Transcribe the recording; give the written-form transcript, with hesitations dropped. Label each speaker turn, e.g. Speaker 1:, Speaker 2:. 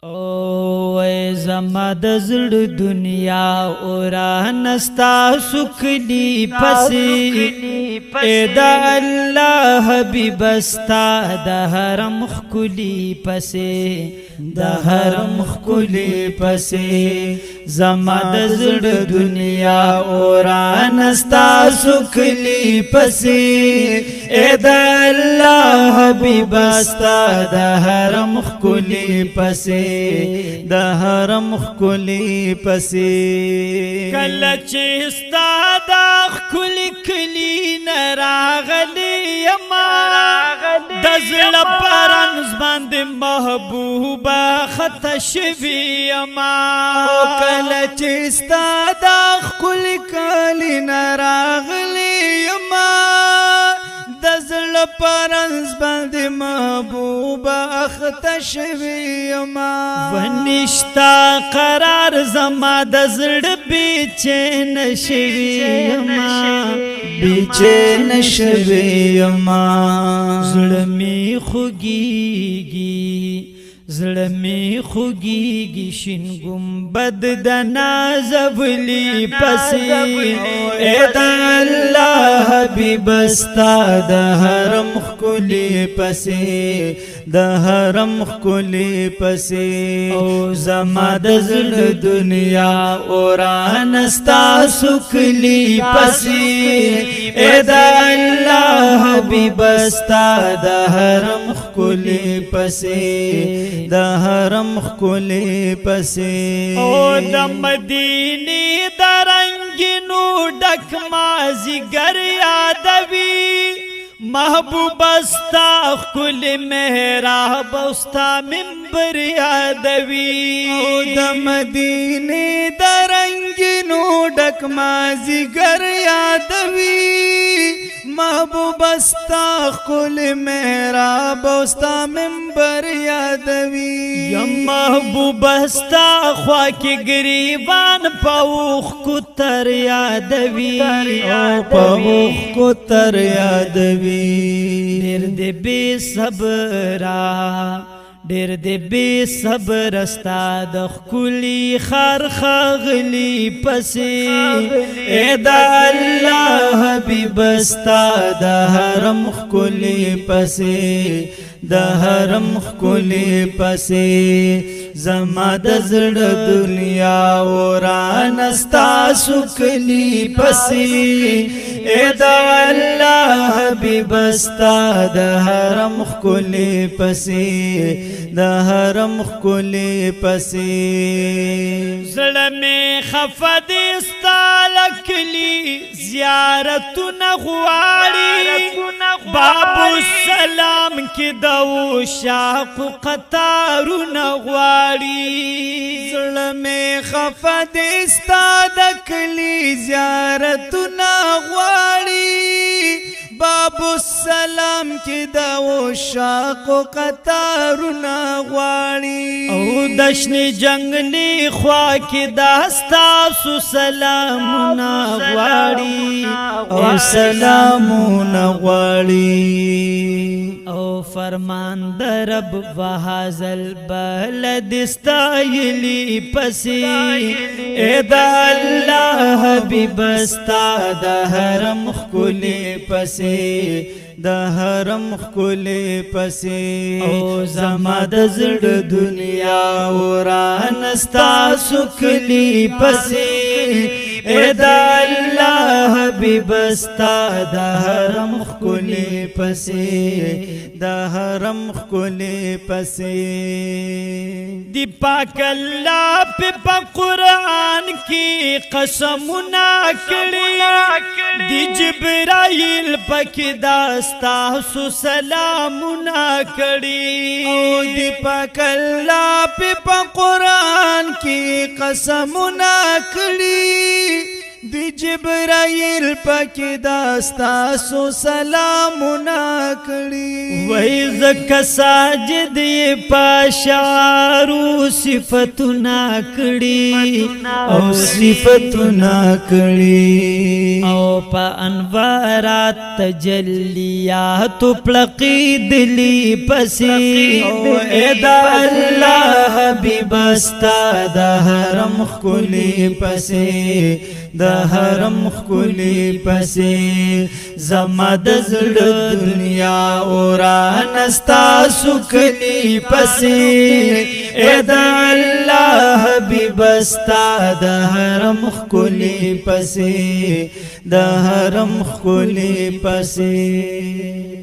Speaker 1: او زما د زړه دنیا اوران ستا سکلی پسی اے دا الله حبیب ستا د حرم خکلی پسی د حرم خکلی پسی زما د زړه دنیا اوران ستا سکلی پسی اے دا الله حبیب ستا د حرم خکلی پسی د حرم خکلی پسی کله چې ستا د خکلی کلی نراغلی یما د زړه پرانز باندې محبوبه خطا شوی یما کله چې ستا د خکلی کلی نراغلی یما د زړه پرانز باندې محبوبه خطا شوی یما ونشتا قرار زما د زړه بیچین شوی یما بیچین شوی یما زړه می خوږیږي زړه می خوږیږي شین ګمبد د نازولی پسې اے د الله حبیب ستا د حرم ښکلي پسې د حرم ښکلي پسې او زما د زړه دنیا اوران ستا سکلی پسې اے د الله حبیب ستا د حرم ښکلي پسې د حرم خکلی پسی او د مدینی درنگینو ډک مازیګر یادوي محبوب استا خکلی محراب استا منبر یادوي او د مدینی درنگینو ډک مازیګر یادوي محبوب استا خکلی محراب استا منبر یادوی یا محبوب استا خواکی گریبان پاوخ کتر یادوی او پاوخ کتر یادوی دیر دی بی صبرا ډیر دی بی صبر استا د خکلی خار خاغلی پسی اے د الله حبیب استا د حرم خکلی پسی د حرم خکلی پسی زما د زړه دنیا وران استا سکلی پسی اے د الله حبیب استا د حرم خکلی پسی د حرم خکلی پسی زړه می خفد استا لکلی زیارتونه غواړي باب السلام کې د شاق قطارونه غواړي زړه می خفد استا د کلی زیارتونه غواړي باب السلام کې د شاق قطارونه غواړي او دشنی جنگلی خوا کې د ستاسو سلامونه غواړي او سلامونه غواړي او فرمان در رب وهذل بلد استایلی پسی اے د الله حبیب استا د حرم خکلی پسی د حرم خکلی پسی او زما د زړه دنیا وران ستا سکلی پسی اے د الله حبیب استا د حرم خکلی پسی د حرم خکلی پسی دی پاک الله په قرآن کې قسمونه کړي دی جبرائیل پکې داستا سو سلامونه کړي او دی پاک الله په قرآن کې قسمونه کړي دی جبرائیل پاکی داستا سو سلامنا کړي وای زکه ساجد پاشارو صفاتنا کړي او صفاتنا کړي او په انوارات تجلیات پلقی دلی پسی او اے دا الله حبیب استا د حرم خکلی پسې د حرم خکلی پسې زما د زړه دنیا اوران استا سکلی پسې اے د الله حبیب استا د حرم خکلی پسې د حرم خکلی پسې